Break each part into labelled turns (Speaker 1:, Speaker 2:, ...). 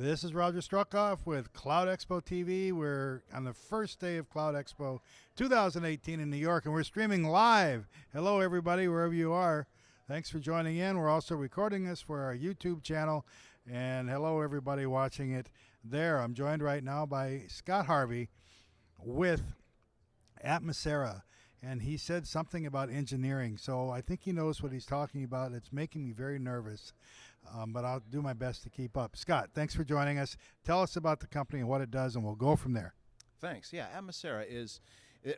Speaker 1: This is Roger Struckoff with Cloud Expo TV. We're on the first day of Cloud Expo 2018 in New York, and we're streaming live. Hello, everybody, wherever you are. Thanks for joining in. We're also recording this for our YouTube channel, and hello, everybody watching it there. I'm joined right now by Scott Harvey with Atmosera, and he said something about engineering, so I think he knows what he's talking about. It's making me very nervous, but I'll do my best to keep up. Scott, thanks for joining us. Tell us about the company and what it does, and we'll go from there.
Speaker 2: Thanks. Yeah, Atmosera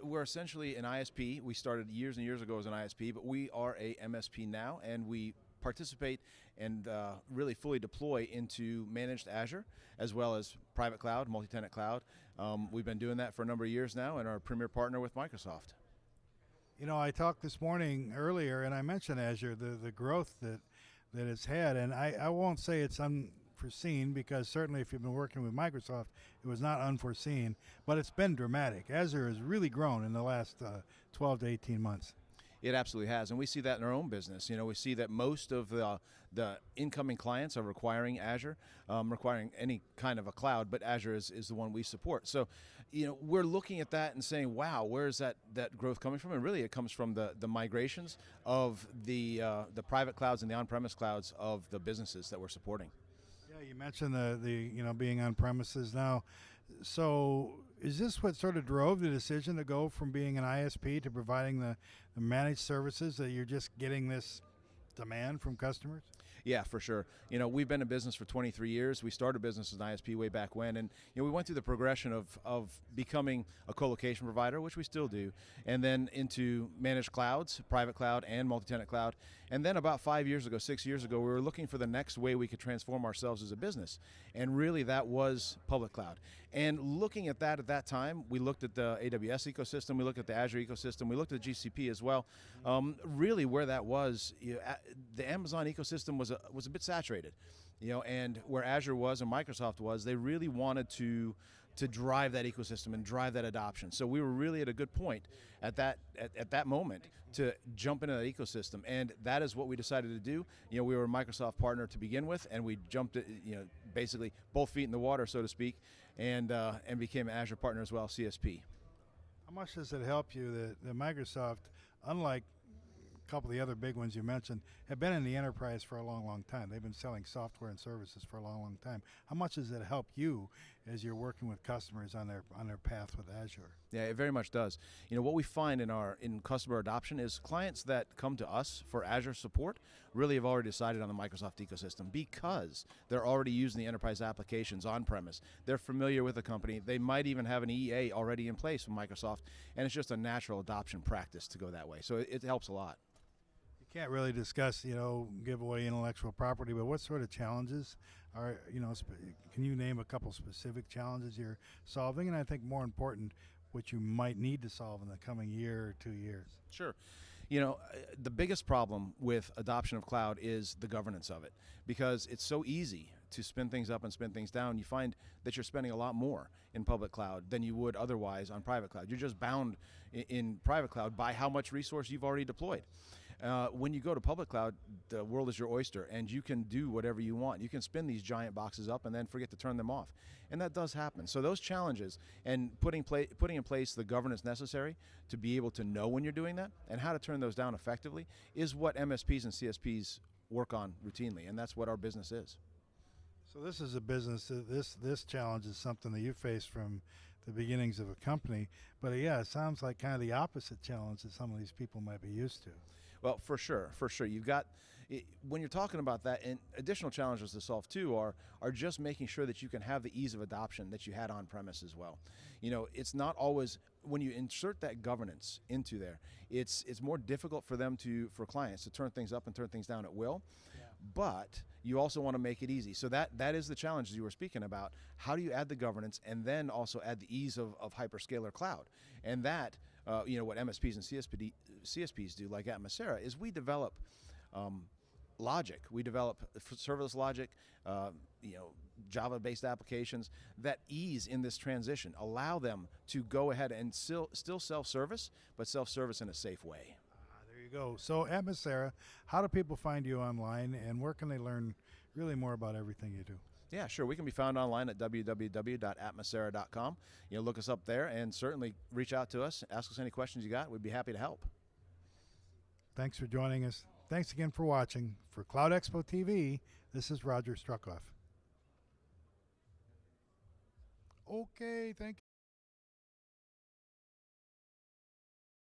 Speaker 2: we're essentially an ISP. We started years and years ago as an ISP, but we are a MSP now, and we participate and really fully deploy into managed Azure as well as private cloud, multi-tenant cloud. We've been doing that for a number of years now, and are a premier partner with Microsoft.
Speaker 1: You know, I talked this morning earlier, and I mentioned Azure, the growth that it's had, and I won't say it's unforeseen, because certainly if you've been working with Microsoft, it was not unforeseen, but it's been dramatic. Azure has really grown in the last 12 to 18 months.
Speaker 2: It absolutely has, and we see that in our own business. You know, we see that most of the incoming clients are requiring Azure, requiring any kind of a cloud, but Azure is the one we support. So, you know, we're looking at that and saying, wow, where is that growth coming from? And really it comes from the migrations of the private clouds and the on-premise clouds of the businesses that we're supporting.
Speaker 1: Yeah, you mentioned the being on premises now. So is this what sort of drove the decision to go from being an ISP to providing the managed services, that you're just getting this demand from customers?
Speaker 2: Yeah, for sure. You know, we've been in business for 23 years. We started business as an ISP way back when, and we went through the progression of becoming a co-location provider, which we still do, and then into managed clouds, private cloud and multi-tenant cloud. And then about 6 years ago, we were looking for the next way we could transform ourselves as a business, and really that was public cloud. And looking at that time, we looked at the AWS ecosystem, we looked at the Azure ecosystem, we looked at GCP as well. Really, where that was, the Amazon ecosystem was a bit saturated, and where Azure was and Microsoft was, they really wanted to drive that ecosystem and drive that adoption. So we were really at a good point at that moment to jump into that ecosystem, and that is what we decided to do. We were a Microsoft partner to begin with, and we jumped basically both feet in the water, so to speak, and became an Azure partner as well, CSP.
Speaker 1: How much does it help you that Microsoft, unlike a couple of the other big ones you mentioned, have been in the enterprise for a long, long time? They've been selling software and services for a long, long time. How much does it help you as you're working with customers on their path with Azure?
Speaker 2: Yeah, it very much does. What we find in customer adoption is clients that come to us for Azure support really have already decided on the Microsoft ecosystem, because they're already using the enterprise applications on-premise. They're familiar with the company. They might even have an EA already in place from Microsoft, and it's just a natural adoption practice to go that way. So it helps a lot.
Speaker 1: You can't really discuss, give away intellectual property, but what sort of challenges are, can you name a couple specific challenges you're solving? And I think more important, what you might need to solve in the coming year or 2 years.
Speaker 2: Sure. The biggest problem with adoption of cloud is the governance of it, because it's so easy to spin things up and spin things down. You find that you're spending a lot more in public cloud than you would otherwise on private cloud. You're just bound in private cloud by how much resource you've already deployed. When you go to public cloud, the world is your oyster, and you can do whatever you want. You can spin these giant boxes up and then forget to turn them off, and that does happen. So those challenges and putting in place the governance necessary to be able to know when you're doing that and how to turn those down effectively is what MSPs and CSPs work on routinely, and that's what our business is.
Speaker 1: So this is a business, this challenge is something that you face from the beginnings of a company, but yeah, it sounds like kind of the opposite challenge that some of these people might be used to.
Speaker 2: Well, for sure. You've got, when you're talking about that, and additional challenges to solve too are just making sure that you can have the ease of adoption that you had on premise as well. It's not always, when you insert that governance into there, it's more difficult for clients to turn things up and turn things down at will. Yeah. But you also want to make it easy. So that is the challenge you were speaking about. How do you add the governance and then also add the ease of hyperscaler cloud? And that, what MSPs and CSPs do, like Atmosera, is we develop logic. We develop serverless logic, Java-based applications that ease in this transition, allow them to go ahead and still self-service, but self-service in a safe way.
Speaker 1: There you go. So Atmosera, how do people find you online, and where can they learn really more about everything you do?
Speaker 2: Yeah, sure. We can be found online at www.atmosera.com. Look us up there and certainly reach out to us. Ask us any questions you got. We'd be happy to help.
Speaker 1: Thanks for joining us. Thanks again for watching. For Cloud Expo TV, this is Roger Struckoff. Okay, thank you.